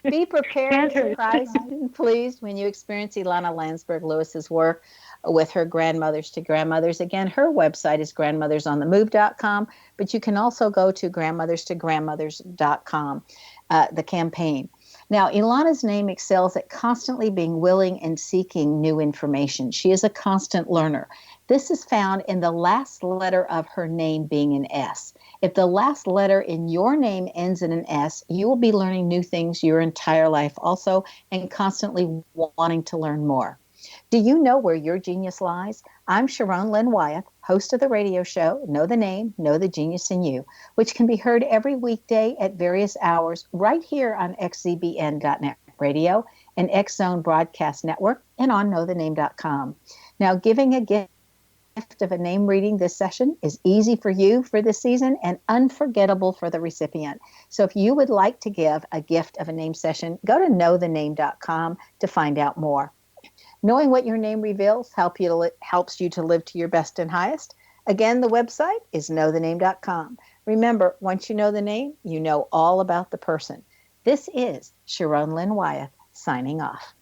Be prepared, surprised, and pleased when you experience Ilana Landsberg-Lewis's work with her Grandmothers to Grandmothers. Again, her website is grandmothersonthemove.com, but you can also go to grandmotherstograndmothers.com, the campaign. Now, Ilana's name excels at constantly being willing and seeking new information. She is a constant learner. This is found in the last letter of her name being an S. If the last letter in your name ends in an S, you will be learning new things your entire life also, and constantly wanting to learn more. Do you know where your genius lies? I'm Sharon Lynn Wyeth, host of the radio show, Know the Name, Know the Genius in You, which can be heard every weekday at various hours right here on xzbn.net radio and X Zone Broadcast Network and on knowthename.com. Now, giving a gift of a name reading this session is easy for you for this season and unforgettable for the recipient. So if you would like to give a gift of a name session, go to knowthename.com to find out more. Knowing what your name reveals helps you to live to your best and highest. Again, the website is knowthename.com. Remember, once you know the name, you know all about the person. This is Sharon Lynn Wyeth signing off.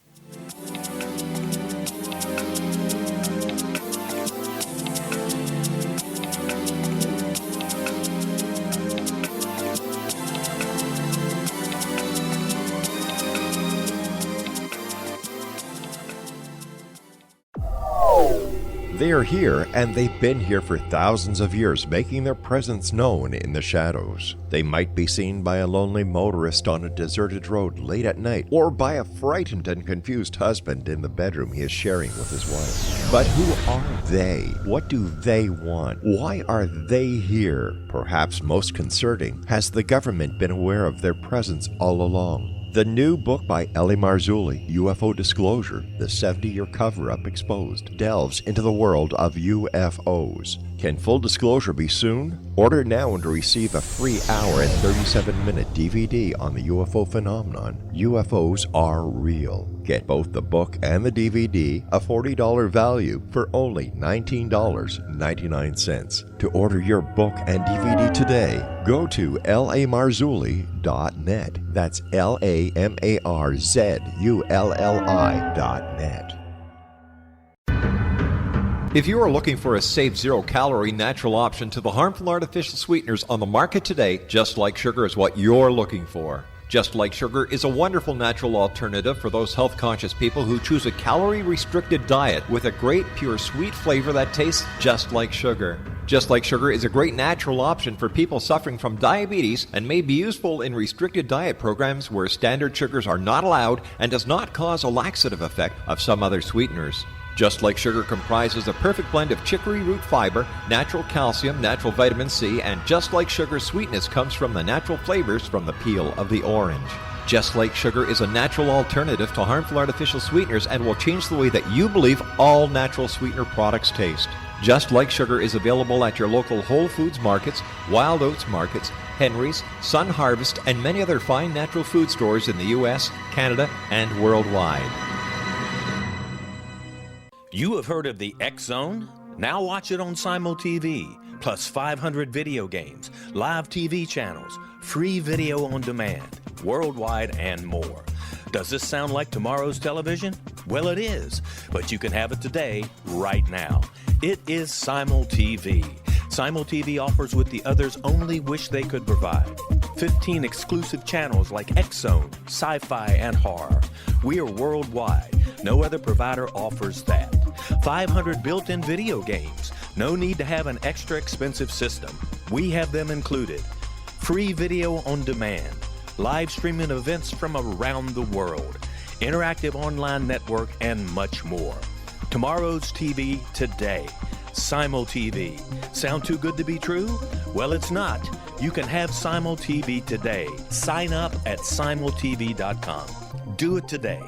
They are here, and they've been here for thousands of years, making their presence known in the shadows. They might be seen by a lonely motorist on a deserted road late at night, or by a frightened and confused husband in the bedroom he is sharing with his wife. But who are they? What do they want? Why are they here? Perhaps most concerning, has the government been aware of their presence all along? The new book by Ellie Marzulli, UFO Disclosure, the 70-year cover-up exposed, delves into the world of UFOs. Can full disclosure be soon? Order now and receive a free hour and 37-minute DVD on the UFO phenomenon. UFOs are real. Get both the book and the DVD, a $40 value, for only $19.99. To order your book and DVD today, go to lamarzulli.net. That's LAMARZULLI.net. If you are looking for a safe, zero-calorie natural option to the harmful artificial sweeteners on the market today, Just Like Sugar is what you're looking for. Just Like Sugar is a wonderful natural alternative for those health-conscious people who choose a calorie-restricted diet with a great, pure, sweet flavor that tastes just like sugar. Just Like Sugar is a great natural option for people suffering from diabetes and may be useful in restricted diet programs where standard sugars are not allowed and does not cause a laxative effect of some other sweeteners. Just Like Sugar comprises a perfect blend of chicory root fiber, natural calcium, natural vitamin C, and Just Like Sugar's sweetness comes from the natural flavors from the peel of the orange. Just Like Sugar is a natural alternative to harmful artificial sweeteners and will change the way that you believe all natural sweetener products taste. Just Like Sugar is available at your local Whole Foods markets, Wild Oats markets, Henry's, Sun Harvest, and many other fine natural food stores in the U.S., Canada, and worldwide. You have heard of the X Zone? Now watch it on Simul TV, plus 500 video games, live TV channels, free video on demand, worldwide, and more. Does this sound like tomorrow's television? Well, it is, but you can have it today, right now. It is Simul TV. Simul TV offers what the others only wish they could provide. 15 exclusive channels like X Zone, sci-fi, and horror. We are worldwide. No other provider offers that. 500 built-in video games. No need to have an extra expensive system. We have them included. Free video on demand. Live streaming events from around the world. Interactive online network, and much more. Tomorrow's TV today. Simul TV. Sound too good to be true? Well, it's not. You can have Simul TV today. Sign up at simultv.com. Do it today.